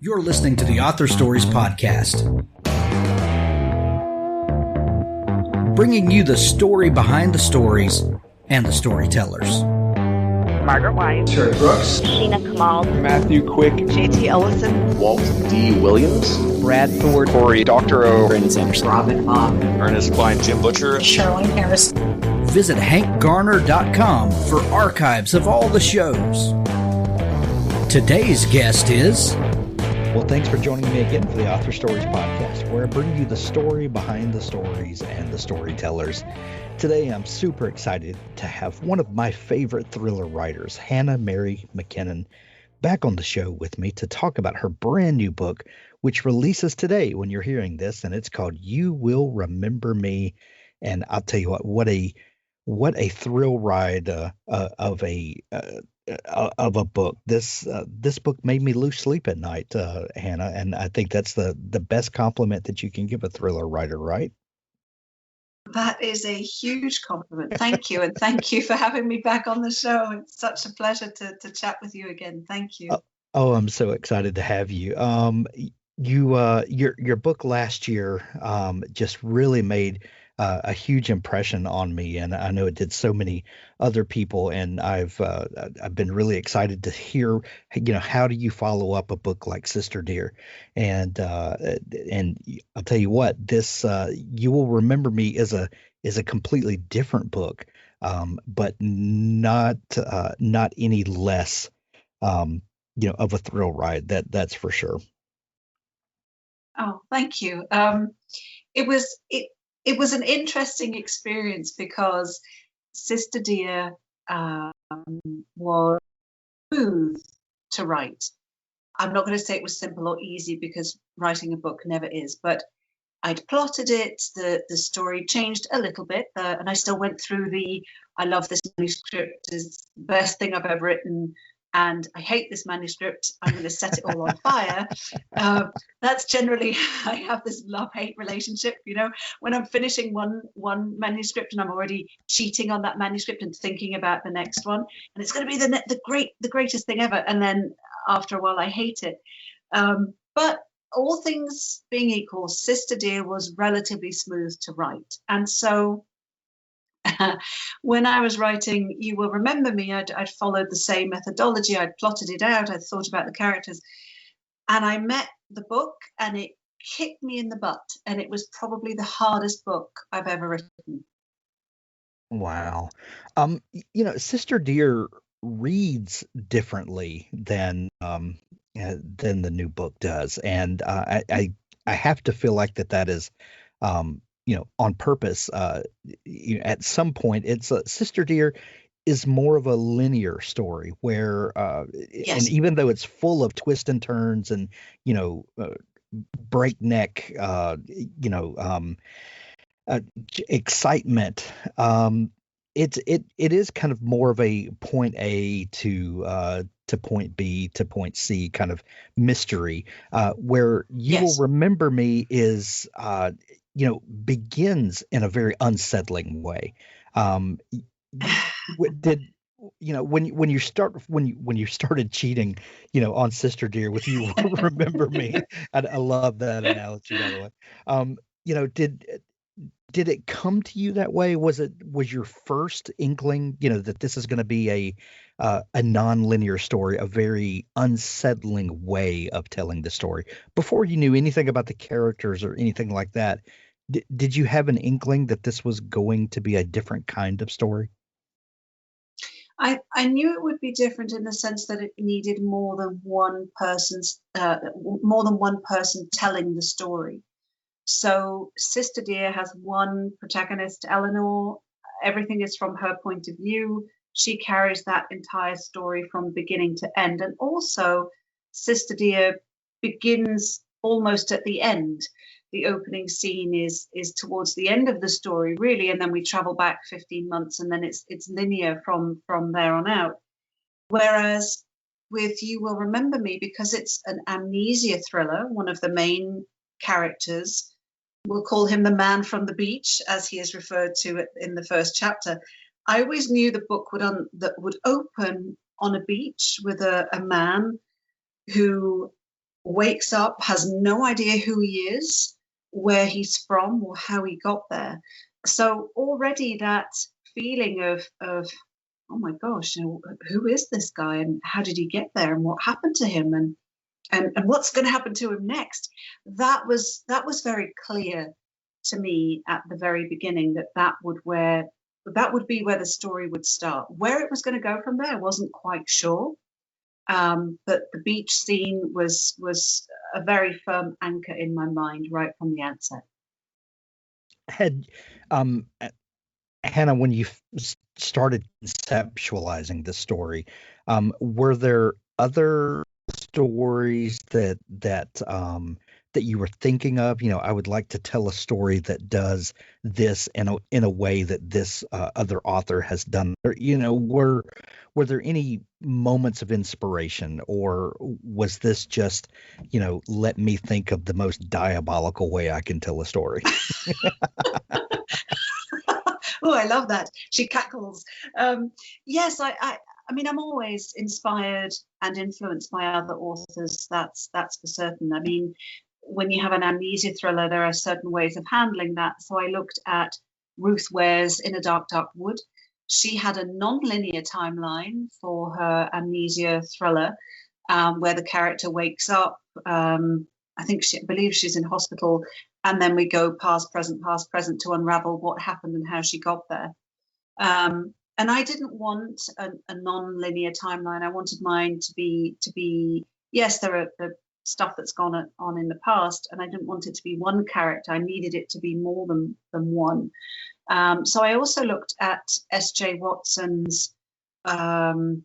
You're listening to the Author Stories Podcast, bringing you the story behind the stories and the storytellers. Margaret White, Terry Brooks, Sheena Kamal, Matthew Quick, JT Ellison, Walt D. Williams, Brad Thor, Corey, Dr. O, Brandon Sanderson, Robin Mock, Ernest Klein, Jim Butcher, Sherwin Harris. Visit hankgarner.com for archives of all the shows. Today's guest is... Well, thanks for joining me again for the Author Stories Podcast, where I bring you the story behind the stories and the storytellers. Today, I'm super excited to have one of my favorite thriller writers, Hannah Mary McKinnon, back on the show with me to talk about her brand new book, which releases today when you're hearing this, and it's called You Will Remember Me. And I'll tell you what a thrill ride of a book. This book made me lose sleep at night, Hannah, and I think that's the best compliment that you can give a thriller writer, right? That is a huge compliment. Thank you, and thank you for having me back on the show. It's such a pleasure to chat with you again. Thank you. Oh, I'm so excited to have you. Your book last year just really made a huge impression on me, and I know it did so many other people. And I've been really excited to hear, how do you follow up a book like Sister Dear? And I'll tell you what, this You Will Remember Me is a completely different book, but not any less, of a thrill ride. That's for sure. Oh, thank you. It was an interesting experience because Sister Dear was smooth to write. I'm not going to say it was simple or easy because writing a book never is, but I'd plotted it, the story changed a little bit, and I still went through I love this manuscript, it's the best thing I've ever written, and I hate this manuscript, I'm going to set it all on fire. That's generally, I have this love-hate relationship, when I'm finishing one manuscript and I'm already cheating on that manuscript and thinking about the next one, and it's going to be the greatest thing ever, and then after a while I hate it. But all things being equal, Sister Dear was relatively smooth to write, and so when I was writing You Will Remember Me, I'd followed the same methodology. I'd plotted it out. I'd thought about the characters. And I met the book and it kicked me in the butt. And it was probably the hardest book I've ever written. Wow. Sister Dear reads differently than the new book does. And I have to feel like that is on purpose. At some point, it's Sister Dear is more of a linear story where, Yes. and even though it's full of twists and turns and breakneck, excitement, it is kind of more of a point A to point B to point C kind of mystery, where You Will Remember Me is begins in a very unsettling way. When you started cheating, on Sister Dear with You Will Remember Me, I love that analogy, by the way. Did it come to you that way? Was your first inkling, that this is going to be a non-linear story, a very unsettling way of telling the story, before you knew anything about the characters or anything like that? Did you have an inkling that this was going to be a different kind of story? I knew it would be different in the sense that it needed more than one person telling the story. So Sister Dear has one protagonist, Eleanor. Everything is from her point of view. She carries that entire story from beginning to end. And also, Sister Dear begins almost at the end. The opening scene is towards the end of the story, really, and then we travel back 15 months, and then it's linear from there on out. Whereas with You Will Remember Me, because it's an amnesia thriller, one of the main characters, we'll call him the man from the beach, as he is referred to in the first chapter. I always knew the book would open on a beach with a man who wakes up, has no idea who he is, where he's from, or how he got there. So already that feeling of oh my gosh, who is this guy, and how did he get there, and what happened to him, and what's going to happen to him next? That was very clear to me at the very beginning, that would be where the story would start. Where it was going to go from there, I wasn't quite sure. But the beach scene was a very firm anchor in my mind right from the outset. Had Hannah, when you started conceptualizing the story, were there other stories that you were thinking of? I would like to tell a story that does this in a way that this other author has done. Or, were there any moments of inspiration, or was this just, let me think of the most diabolical way I can tell a story? Oh, I love that. She cackles. Yes, I mean, I'm always inspired and influenced by other authors. That's for certain. I mean, when you have an amnesia thriller, there are certain ways of handling that. So I looked at Ruth Ware's In a Dark, Dark Wood. She had a non-linear timeline for her amnesia thriller, where the character wakes up. I believe she's in hospital, and then we go past, present to unravel what happened and how she got there. And I didn't want a non-linear timeline. I wanted mine to be yes, there are the stuff that's gone on in the past, and I didn't want it to be one character. I needed it to be more than one. So I also looked at S.J. Watson's. Oh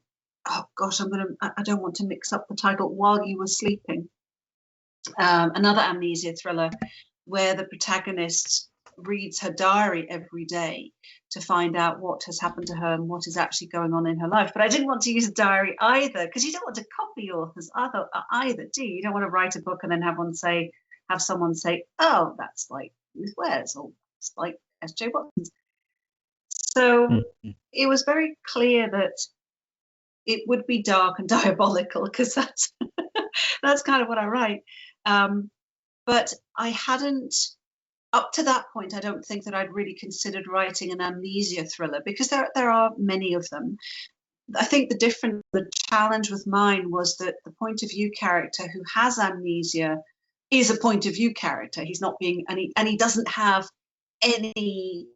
gosh, I don't want to mix up the title. While You Were Sleeping. Another amnesia thriller where the protagonist reads her diary every day to find out what has happened to her and what is actually going on in her life. But I didn't want to use a diary either, because you don't want to copy authors either, do you? You don't want to write a book and then have someone say, oh, that's like Ruth Ware's, or it's like S.J. Watson's. So it was very clear that it would be dark and diabolical, because that's that's kind of what I write. But I hadn't, up to that point, I don't think that I'd really considered writing an amnesia thriller, because there are many of them. I think the challenge with mine was that the point of view character who has amnesia is a point of view character. He's not being, and he doesn't have any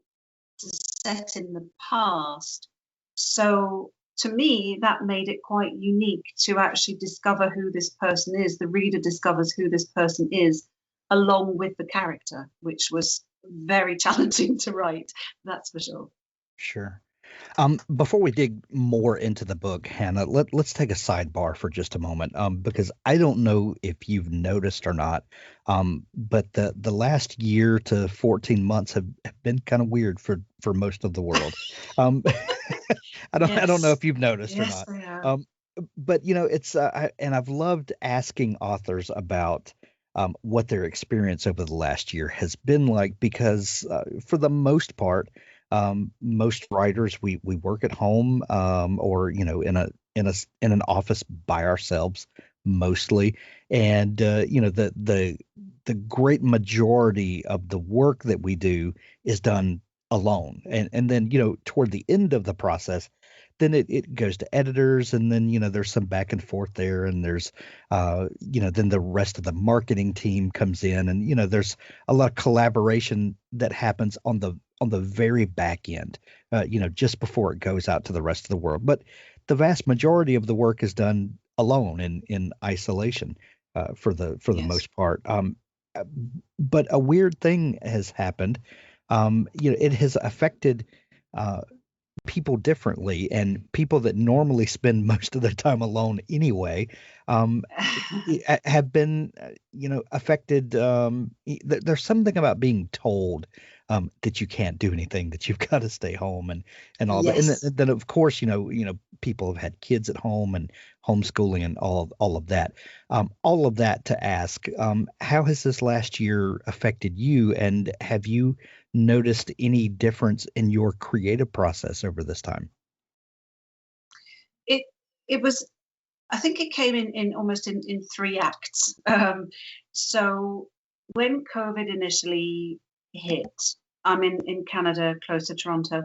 set in the past. So to me, that made it quite unique to actually discover who this person is. The reader discovers who this person is along with the character, which was very challenging to write, that's for sure. Sure. Before we dig more into the book, Hannah, let's take a sidebar for just a moment, because I don't know if you've noticed or not, but the last year to 14 months have been kind of weird for most of the world. I don't know if you've noticed or not. They are. But it's and I've loved asking authors about what their experience over the last year has been like, because for the most part, most writers, we work at home, or in an office by ourselves mostly, and the great majority of the work that we do is done alone, and then toward the end of the process, then it goes to editors, and then there's some back and forth there, and there's then the rest of the marketing team comes in, and there's a lot of collaboration that happens on the very back end, just before it goes out to the rest of the world. But the vast majority of the work is done alone in isolation, for the most part. But a weird thing has happened. It has affected people differently, and people that normally spend most of their time alone anyway have been affected. There's something about being told that you can't do anything, that you've got to stay home, and all that. And then of course people have had kids at home and homeschooling and all of that. All of that to ask, how has this last year affected you, and have you noticed any difference in your creative process over this time? It was I think it came in almost in 3 acts. So when COVID initially hit, I'm in Canada, close to Toronto.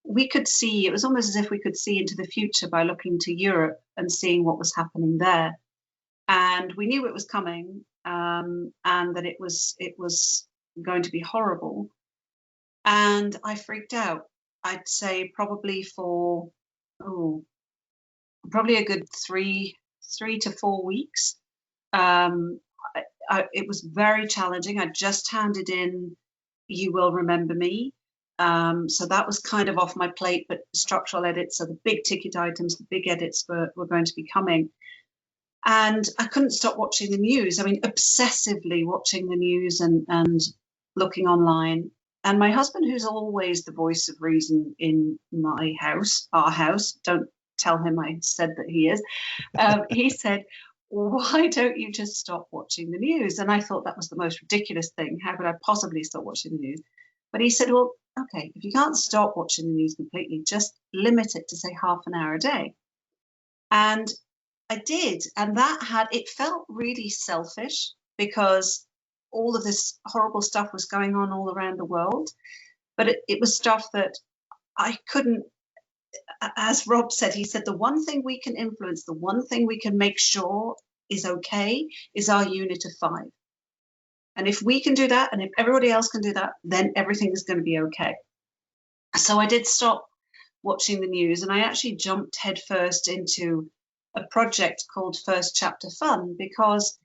We could see, it was almost as if we could see into the future by looking to Europe and seeing what was happening there. And we knew it was coming, and that it was going to be horrible. And I freaked out. I'd say probably for probably a good 3 to 4 weeks. It was very challenging. I just handed in You Will Remember Me. So that was kind of off my plate, but structural edits, so the big ticket items, the big edits were going to be coming. And I couldn't stop watching the news. I mean, obsessively watching the news and looking online. And my husband, who's always the voice of reason in my house, our house, don't tell him I said that he is, he said, why don't you just stop watching the news? And I thought that was the most ridiculous thing. How could I possibly stop watching the news? But he said, well, okay, if you can't stop watching the news completely, just limit it to say half an hour a day. And I did. And it felt really selfish because all of this horrible stuff was going on all around the world. But it was stuff that I couldn't, as Rob said, he said, the one thing we can influence, the one thing we can make sure is okay is our unit of 5. And if we can do that, and if everybody else can do that, then everything is going to be okay. So I did stop watching the news, and I actually jumped headfirst into a project called First Chapter Fun, because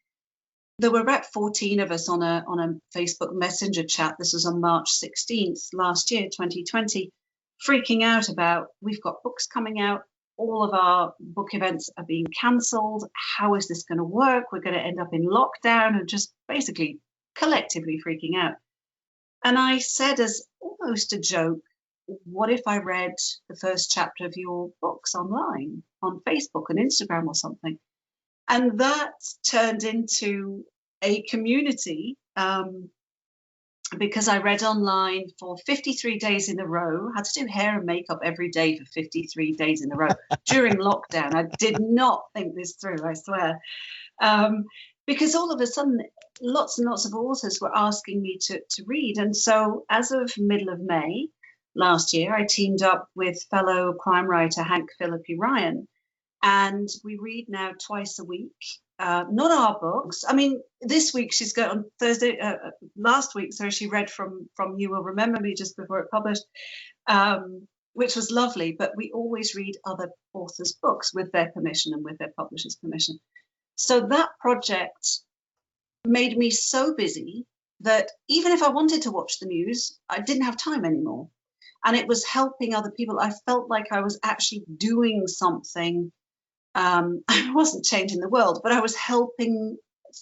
there were about 14 of us on a Facebook Messenger chat. This was on March 16th last year, 2020, freaking out about, we've got books coming out, all of our book events are being cancelled. How is this going to work? We're going to end up in lockdown, and just basically collectively freaking out. And I said, as almost a joke, what if I read the first chapter of your books online on Facebook and Instagram or something? And that turned into a community, because I read online for 53 days in a row. I had to do hair and makeup every day for 53 days in a row during lockdown. I did not think this through, I swear. Because all of a sudden, lots and lots of authors were asking me to read. And so as of middle of May last year, I teamed up with fellow crime writer Hank Philippi Ryan. And we read now twice a week. Not our books. I mean, this week she's got on Thursday, last week, so she read from You Will Remember Me just before it published, which was lovely. But we always read other authors' books with their permission and with their publisher's permission. So that project made me so busy that even if I wanted to watch the news, I didn't have time anymore. And it was helping other people. I felt like I was actually doing something. I wasn't changing the world, but I was helping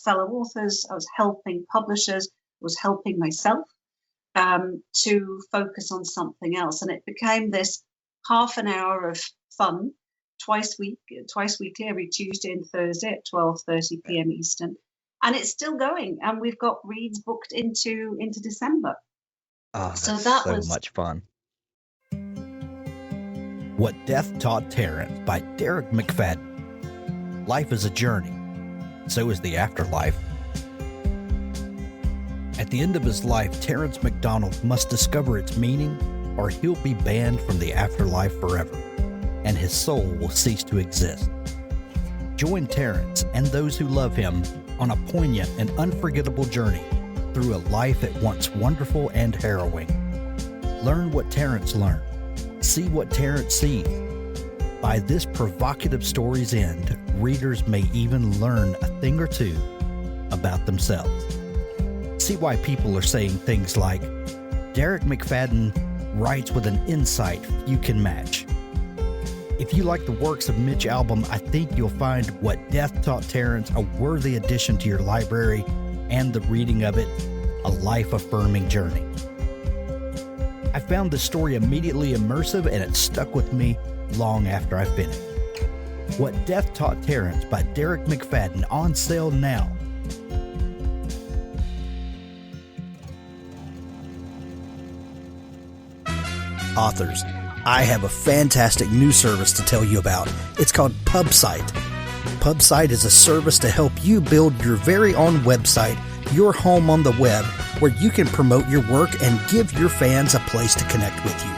fellow authors, I was helping publishers, I was helping myself to focus on something else. And it became this half an hour of fun twice weekly, every Tuesday and Thursday at 12:30 p.m. Eastern. And it's still going. And we've got reads booked into December. Oh, so that was so much fun. What Death Taught Terence by Derek McFadden. Life is a journey. So is the afterlife. At the end of his life, Terence McDonald must discover its meaning, or he'll be banned from the afterlife forever, and his soul will cease to exist. Join Terence and those who love him on a poignant and unforgettable journey through a life at once wonderful and harrowing. Learn what Terence learned. See what Terence sees. By this provocative story's end, readers may even learn a thing or two about themselves. See why people are saying things like, Derek McFadden writes with an insight few can match. If you like the works of Mitch Albom, I think you'll find What Death Taught Terence a worthy addition to your library, and the reading of it a life-affirming journey. I found the story immediately immersive, and it stuck with me long after I finished. What Death Taught Terence by Derek McFadden, on sale now. Authors, I have a fantastic new service to tell you about. It's called Pubsite. Pubsite is a service to help you build your very own website, your home on the web, where you can promote your work and give your fans a place to connect with you.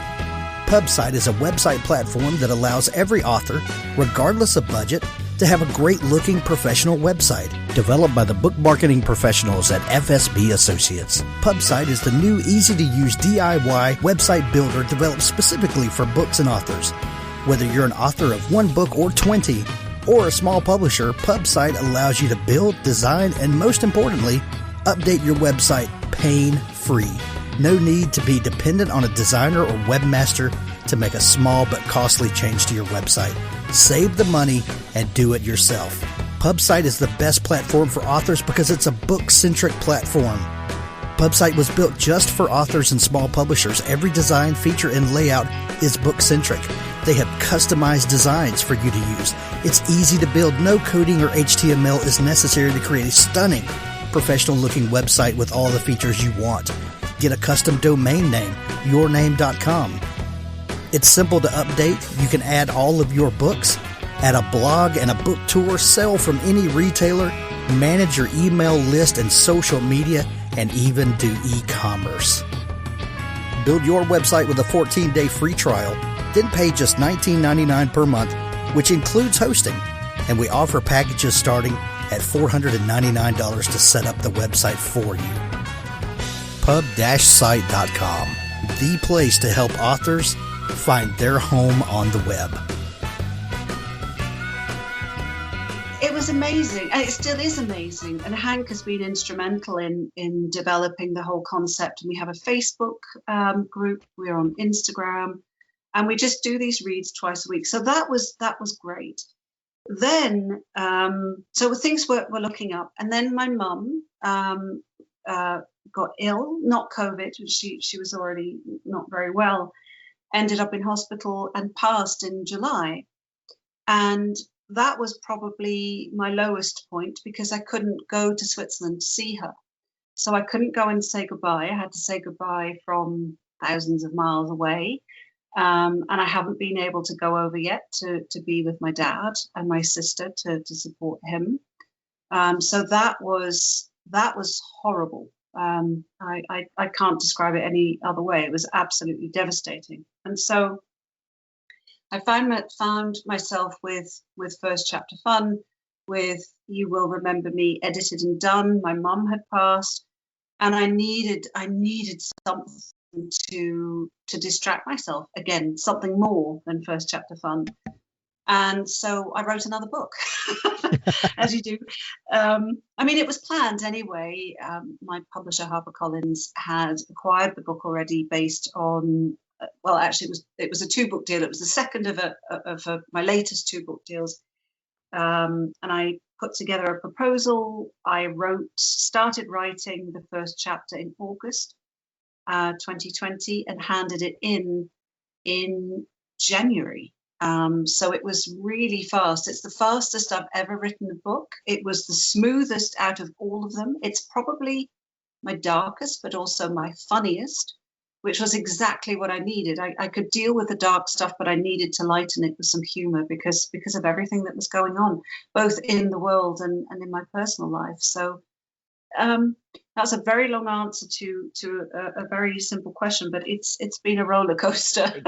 Pubsite is a website platform that allows every author, regardless of budget, to have a great-looking professional website developed by the book marketing professionals at FSB Associates. Pubsite is the new, easy-to-use DIY website builder developed specifically for books and authors. Whether you're an author of one book or 20, or a small publisher, Pubsite allows you to build, design, and most importantly, update your website pain-free. No need to be dependent on a designer or webmaster to make a small but costly change to your website. Save the money and do it yourself. Pubsite is the best platform for authors because it's a book-centric platform. Pubsite was built just for authors and small publishers. Every design, feature, and layout is book-centric. They have customized designs for you to use. It's easy to build. No coding or HTML is necessary to create a stunning, professional-looking website with all the features you want. Get a custom domain name, yourname.com. It's simple to update. You can add all of your books, add a blog and a book tour, sell from any retailer, manage your email list and social media, and even do e-commerce. Build your website with a 14-day free trial, then pay just $19.99 per month, which includes hosting. And we offer packages starting at $499 to set up the website for you. Pub-site.com, the place to help authors find their home on the web. It was amazing, and it still is amazing. And Hank has been instrumental in developing the whole concept. And we have a Facebook group. We're on Instagram, and we just do these reads twice a week. So that was great. Then, so things were looking up, and then my mum got ill, not COVID. She was already not very well. Ended up in hospital and passed in July. And that was probably my lowest point because I couldn't go to Switzerland to see her. So I couldn't go and say goodbye. I had to say goodbye from thousands of miles away. And I haven't been able to go over yet to be with my dad and my sister to support him. So that was horrible. I can't describe it any other way. It was absolutely devastating. And so I found myself with First Chapter Fun, with You Will Remember Me edited and done. My mum had passed, and I needed something to distract myself again, something more than First Chapter Fun. And so I wrote another book, as you do. I mean, it was planned anyway. My publisher, HarperCollins, had acquired the book already based on, well, actually, it was a 2-book deal. It was the second of my latest 2-book deals. And I put together a proposal. I started writing the first chapter in August 2020 and handed it in January. So it was really fast. It's the fastest I've ever written a book. It was the smoothest out of all of them. It's probably my darkest, but also my funniest, which was exactly what I needed. I could deal with the dark stuff, but I needed to lighten it with some humor because of everything that was going on, both in the world and in my personal life. So that's a very long answer to a very simple question, but it's been a roller coaster.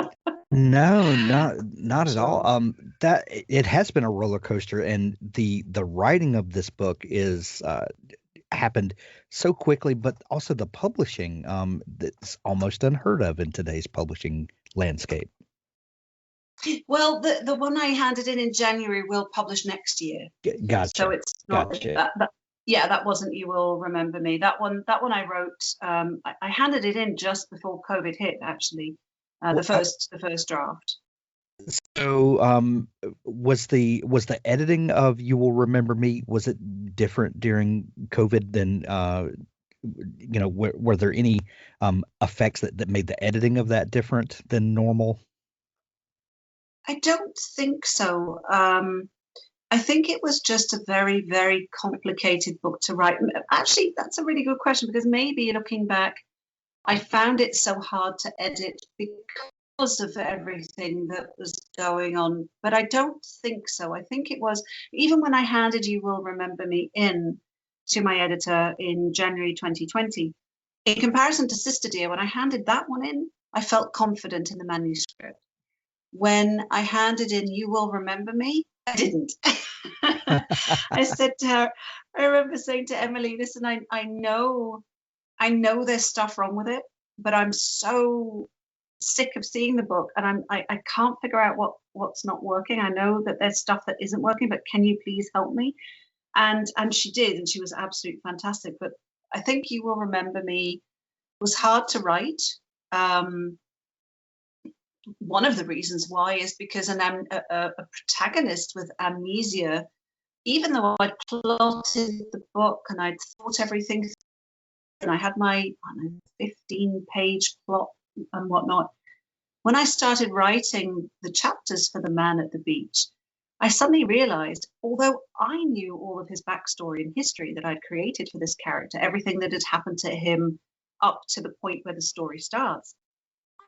No, not at all. That it has been a roller coaster, and the writing of this book is happened so quickly, but also the publishing that's almost unheard of in today's publishing landscape. Well, the one I handed in January will publish next year. Gotcha. So it's not Gotcha. that wasn't You Will Remember Me. That one I wrote. I handed it in just before COVID hit, actually. The first draft. So was the editing of You Will Remember Me, was it different during COVID than were there any effects that made the editing of that different than normal? I don't think so. I think it was just a very, very complicated book to write. Actually, that's a really good question, because maybe looking back, I found it so hard to edit because because of everything that was going on, but I don't think so. I think it was, even when I handed You Will Remember Me in to my editor in January 2020, in comparison to Sister Dear, when I handed that one in, I felt confident in the manuscript. When I handed in You Will Remember Me, I didn't. I said to her, I remember saying to Emily, listen, I know there's stuff wrong with it, but I'm so sick of seeing the book, and I can't figure out what's not working. I know that there's stuff that isn't working, but can you please help me? And she did, and she was absolutely fantastic. But I think You Will Remember Me was hard to write. One of the reasons why is because a protagonist with amnesia, even though I'd plotted the book and I'd thought everything through, and I had my 15-page plot and whatnot, when I started writing the chapters for The Man at the Beach, I suddenly realized, although I knew all of his backstory and history that I'd created for this character, everything that had happened to him up to the point where the story starts,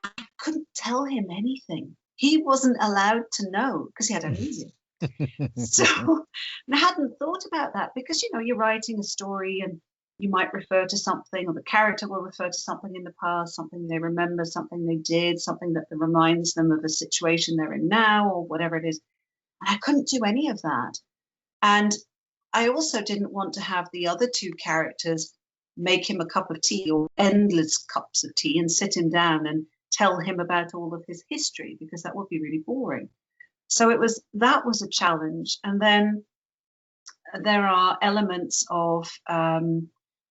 I couldn't tell him anything. He wasn't allowed to know because he had amnesia. So and I hadn't thought about that because, you're writing a story and you might refer to something, or the character will refer to something in the past, something they remember, something they did, something that reminds them of a situation they're in now, or whatever it is. And I couldn't do any of that. And I also didn't want to have the other two characters make him a cup of tea, or endless cups of tea, and sit him down and tell him about all of his history, because that would be really boring. So that was a challenge. And then there are elements of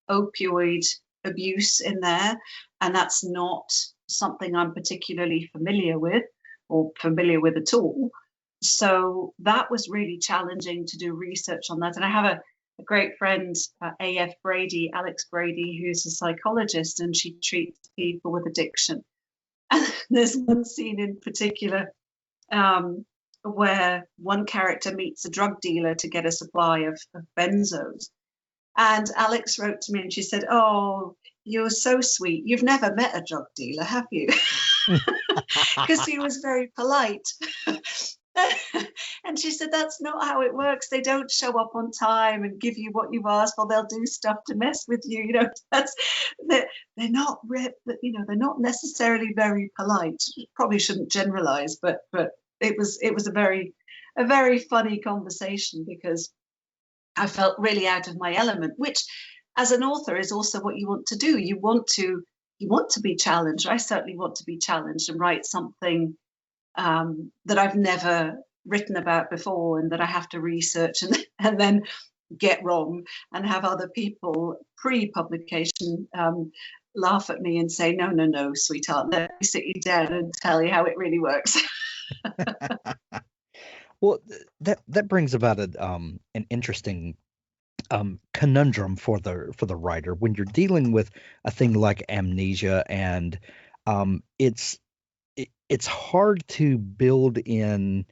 opioid abuse in there, and that's not something I'm particularly familiar with at all. So that was really challenging to do research on that. And I have a great friend, Alex Brady, who's a psychologist, and she treats people with addiction. And there's one scene in particular where one character meets a drug dealer to get a supply of benzos. And Alex wrote to me and she said, "Oh, you're so sweet. You've never met a drug dealer, have you?" Because he was very polite. And she said, "That's not how it works. They don't show up on time and give you what you've asked for. They'll do stuff to mess with you. They're not they're not necessarily very polite. Probably shouldn't generalize, but it was a very funny conversation, because I felt really out of my element, which as an author is also what you want to do. You want to be challenged. I certainly want to be challenged and write something that I've never written about before, and that I have to research and then get wrong, and have other people pre-publication laugh at me and say, no, sweetheart, let me sit you down and tell you how it really works." Well, that brings about an interesting conundrum for the writer when you're dealing with a thing like amnesia, and it's hard to build in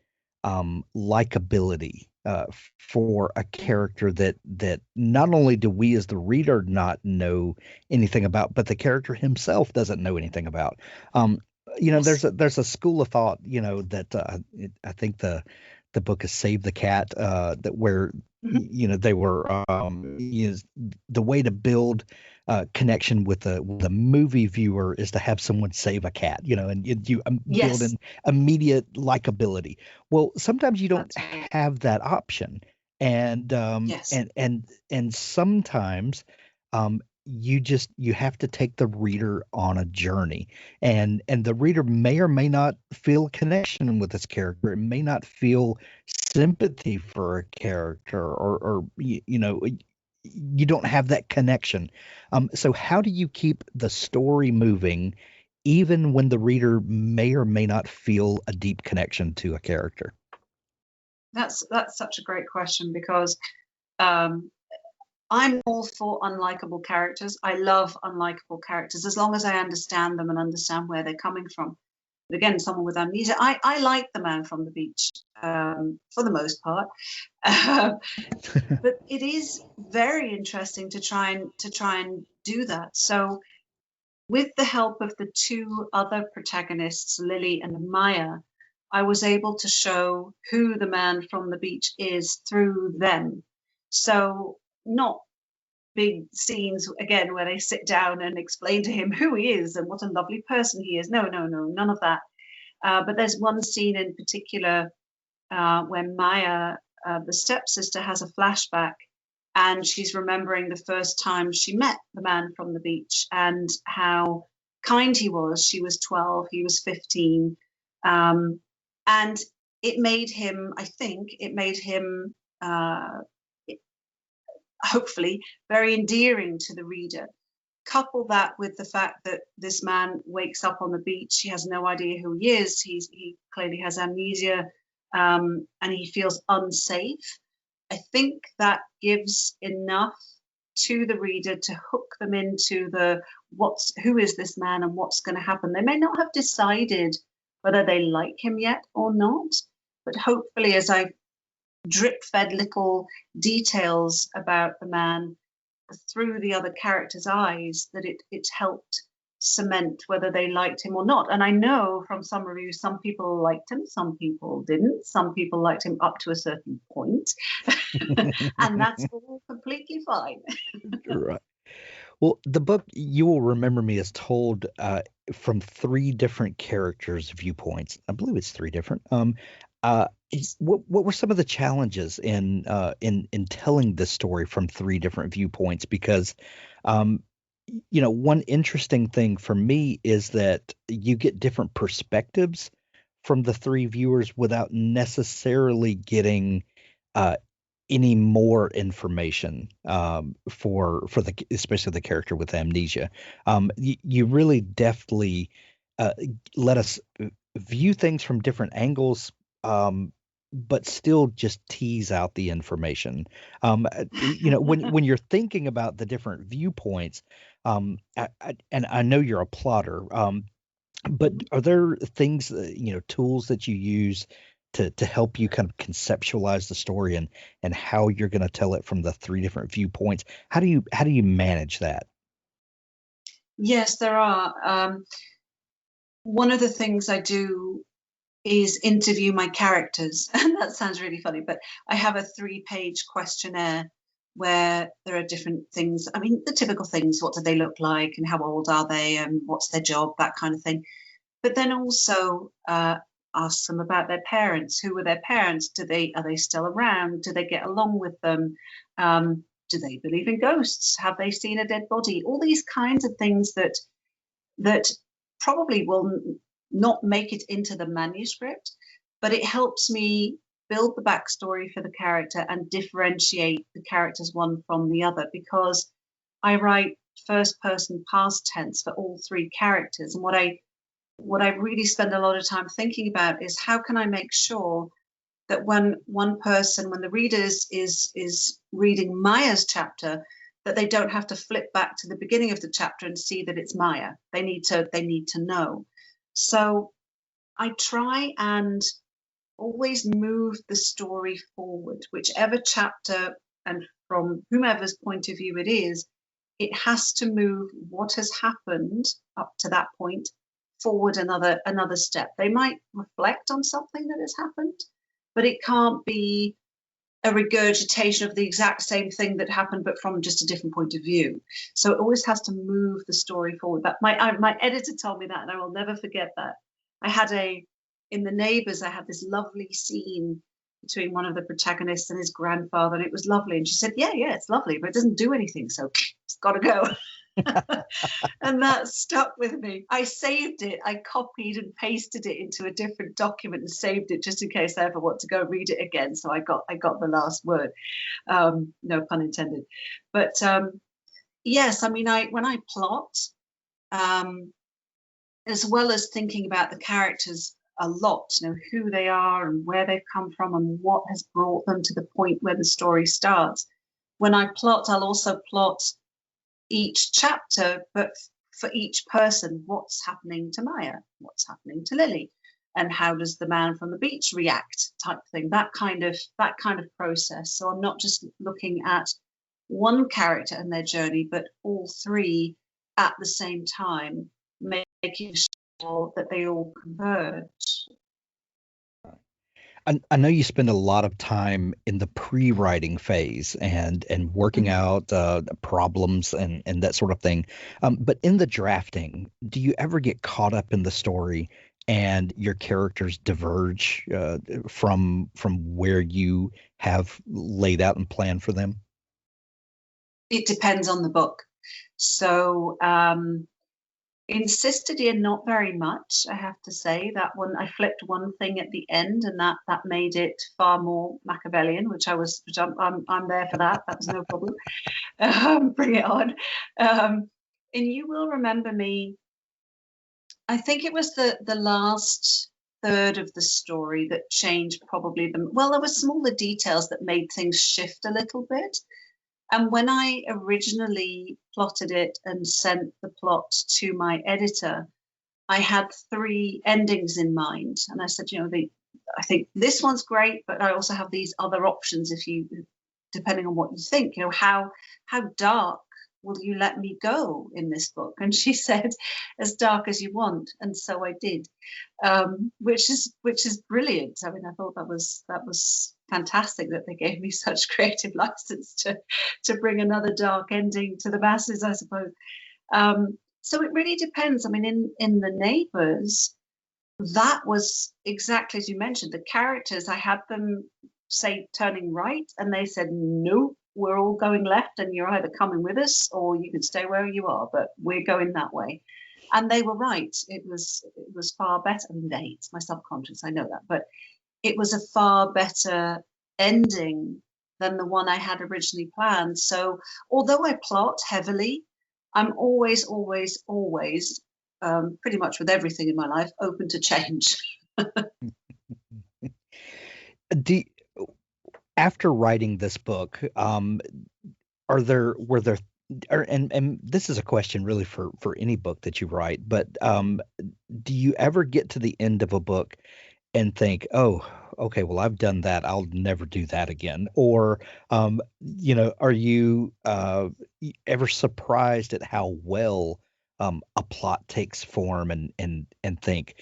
likability for a character that not only do we as the reader not know anything about, but the character himself doesn't know anything about. Yes. There's a school of thought, that I think the book is Save the Cat, that where Mhm. they were the way to build connection with the movie viewer is to have someone save a cat, and you build Yes, an immediate likability. Well, sometimes you don't that's right. have that option, and Yes. sometimes you have to take the reader on a journey, and the reader may or may not feel connection with this character. It may not feel sympathy for a character, or you don't have that connection. So how do you keep the story moving even when the reader may or may not feel a deep connection to a character? That's such a great question, because um, I'm all for unlikable characters. I love unlikable characters as long as I understand them and understand where they're coming from. But again, someone with amnesia, I like The Man from the Beach for the most part, but it is very interesting to try and do that. So with the help of the two other protagonists, Lily and Maya, I was able to show who the man from the beach is through them. So not big scenes, again, where they sit down and explain to him who he is and what a lovely person he is. No, none of that. But there's one scene in particular when Maya, the stepsister, has a flashback, and she's remembering the first time she met the man from the beach and how kind he was. She was 12, he was 15. And it made him, I think, hopefully very endearing to the reader. Couple that with the fact that this man wakes up on the beach, he has no idea who he is, he clearly has amnesia, and he feels unsafe. I think that gives enough to the reader to hook them into who is this man and what's going to happen. They may not have decided whether they like him yet or not, but hopefully as I drip fed little details about the man through the other characters' eyes, that it helped cement whether they liked him or not. And I know from some reviews, some people liked him, some people didn't. Some people liked him up to a certain point. And that's all completely fine. Right. Well, the book, You Will Remember Me, is told from three different characters' viewpoints. I believe it's three different. What were some of the challenges in telling this story from three different viewpoints? Because one interesting thing for me is that you get different perspectives from the three viewers without necessarily getting any more information for especially the character with amnesia. You really deftly let us view things from different angles, but still just tease out the information. When you're thinking about the different viewpoints, and I know you're a plotter, but are there things, tools that you use to help you kind of conceptualize the story and how you're going to tell it from the three different viewpoints? How do you manage that? Yes, there are. One of the things I do is interview my characters. And that sounds really funny, but I have a 3-page questionnaire where there are different things. I mean, the typical things: what do they look like and how old are they and what's their job, that kind of thing. But then also ask them about their parents. Who were their parents? Are they still around? Do they get along with them? Do they believe in ghosts? Have they seen a dead body? All these kinds of things that probably will not make it into the manuscript, but it helps me build the backstory for the character and differentiate the characters one from the other, because I write first person past tense for all three characters. And what I really spend a lot of time thinking about is how can I make sure that when the reader is reading Maya's chapter, that they don't have to flip back to the beginning of the chapter and see that it's Maya. They need to know. So I try and always move the story forward, whichever chapter and from whomever's point of view it is. It has to move what has happened up to that point forward another step. They might reflect on something that has happened, but it can't be a regurgitation of the exact same thing that happened, but from just a different point of view. So it always has to move the story forward. But my editor told me that, and I will never forget that. In The Neighbours, I had this lovely scene between one of the protagonists and his grandfather, and it was lovely. And she said, yeah, it's lovely, but it doesn't do anything, so it's got to go. And that stuck with me. I saved it. I copied and pasted it into a different document and saved it just in case I ever want to go read it again. So I got the last word. No pun intended. But yes, I mean, when I plot, as well as thinking about the characters a lot, who they are and where they've come from and what has brought them to the point where the story starts. When I plot, I'll also plot each chapter, but for each person, what's happening to Maya, what's happening to Lily, and how does the man from the beach react, type thing, that kind of process. So I'm not just looking at one character and their journey, but all three, at the same time, making sure that they all converge. I know you spend a lot of time in the pre-writing phase and working out problems and that sort of thing. But in the drafting, do you ever get caught up in the story and your characters diverge from where you have laid out and planned for them? It depends on the book. So in Sister Dear, not very much, I have to say. That one, I flipped one thing at the end, and that made it far more Machiavellian, which I'm there for that. That was no problem. Bring it on. And You Will Remember Me, I think it was the last third of the story that changed probably well, there were smaller details that made things shift a little bit. And when I originally plotted it and sent the plot to my editor, I had 3 endings in mind. And I said, I think this one's great, but I also have these other options depending on what you think, how dark will you let me go in this book? And she said, as dark as you want. And so I did, which is brilliant. I mean, I thought that was fantastic that they gave me such creative license to bring another dark ending to the masses, I suppose. So it really depends. I mean, in The Neighbours, that was exactly as you mentioned. The characters, I had them say turning right, and they said, nope, we're all going left, and you're either coming with us or you can stay where you are, but we're going that way. And they were right. It was far better. I mean, it's my subconscious, I know that, but it was a far better ending than the one I had originally planned. So although I plot heavily, I'm always, always, always, pretty much with everything in my life, open to change. After writing this book, and this is a question really for any book that you write, but do you ever get to the end of a book and think, oh, okay, well, I've done that, I'll never do that again? Or, are you ever surprised at how well a plot takes form and think,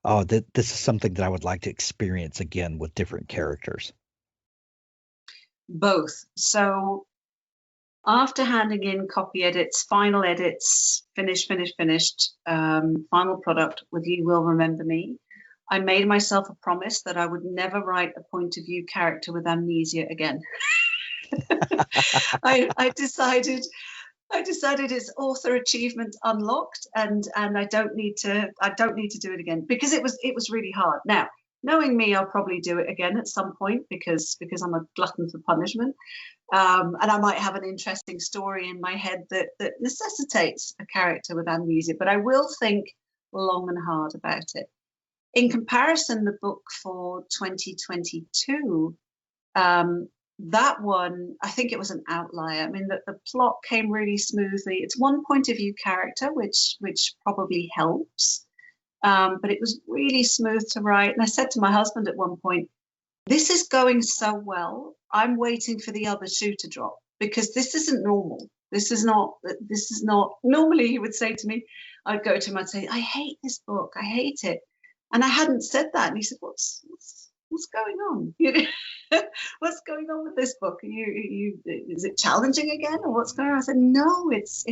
oh, this is something that I would like to experience again with different characters? Both. So after handing in copy edits, final edits, finished, final product with You Will Remember Me, I made myself a promise that I would never write a point of view character with amnesia again. I decided it's author achievement unlocked, and I don't need to do it again, because it was really hard. Now, knowing me, I'll probably do it again at some point because I'm a glutton for punishment, and I might have an interesting story in my head that necessitates a character with amnesia. But I will think long and hard about it. In comparison, the book for 2022, that one, I think it was an outlier. I mean, the plot came really smoothly. It's one point of view character, which probably helps. But it was really smooth to write. And I said to my husband at one point, this is going so well, I'm waiting for the other shoe to drop, because this isn't normal. This is not normally, he would say to me, I'd go to him, I'd say, I hate this book, I hate it. And I hadn't said that. And he said, what's going on? What's going on with this book? Is it challenging again, or what's going on? I said, no, it's,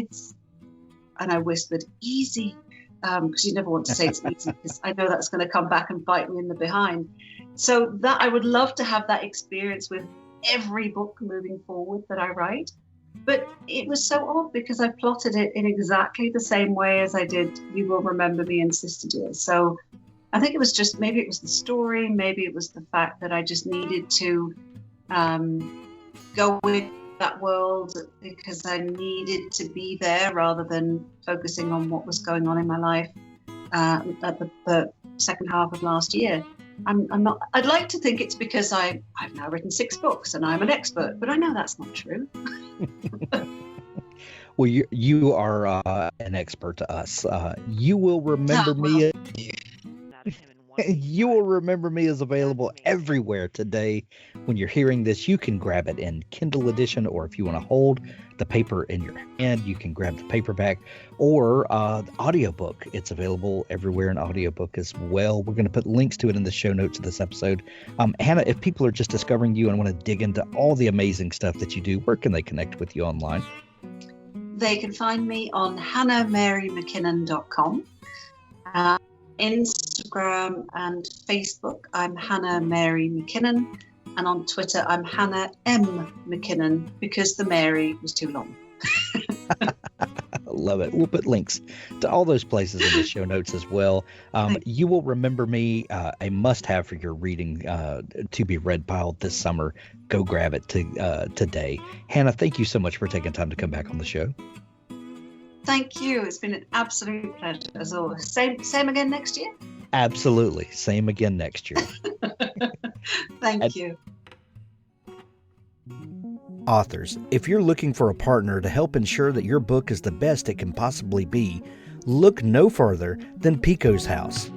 and I whispered, easy. Because you never want to say it's easy, because I know that's going to come back and bite me in the behind. So that I would love to have that experience with every book moving forward that I write. But it was so odd because I plotted it in exactly the same way as I did You Will Remember Me and Sister Dear. So I think it was just, maybe it was the story, maybe it was the fact that I just needed to go with that world because I needed to be there rather than focusing on what was going on in my life at the second half of last year. I'm not. I'd like to think it's because I've now written 6 books and I'm an expert, but I know that's not true. Well, you are an expert to us. You will remember me. Out of him in You Will Remember Me is available everywhere today. When you're hearing this, you can grab it in Kindle edition, or if you want to hold the paper in your hand, you can grab the paperback or the audiobook. It's available everywhere in audiobook as well. We're going to put links to it in the show notes of this episode. Hannah, if people are just discovering you and want to dig into all the amazing stuff that you do, where can they connect with you online? They can find me on hannahmarymckinnon.com. Instagram and Facebook, I'm Hannah Mary McKinnon. And on Twitter, I'm Hannah M. McKinnon, because the Mary was too long. Love it. We'll put links to all those places in the show notes as well. You Will Remember Me, a must-have for your reading to be read pile this summer. Go grab it today. Hannah, thank you so much for taking time to come back on the show. Thank you. It's been an absolute pleasure, as always. Same again next year? Absolutely. Same again next year. Thank you. Authors, if you're looking for a partner to help ensure that your book is the best it can possibly be, look no further than Pico's House.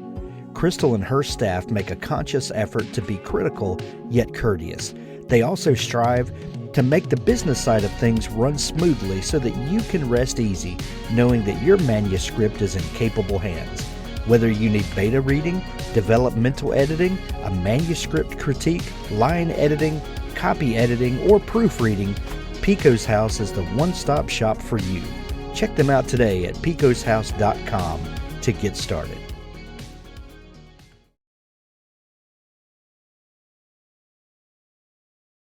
Crystal and her staff make a conscious effort to be critical yet courteous. They also strive to make the business side of things run smoothly so that you can rest easy knowing that your manuscript is in capable hands. Whether you need beta reading, developmental editing, a manuscript critique, line editing, copy editing, or proofreading, Pico's House is the one-stop shop for you. Check them out today at picoshouse.com to get started.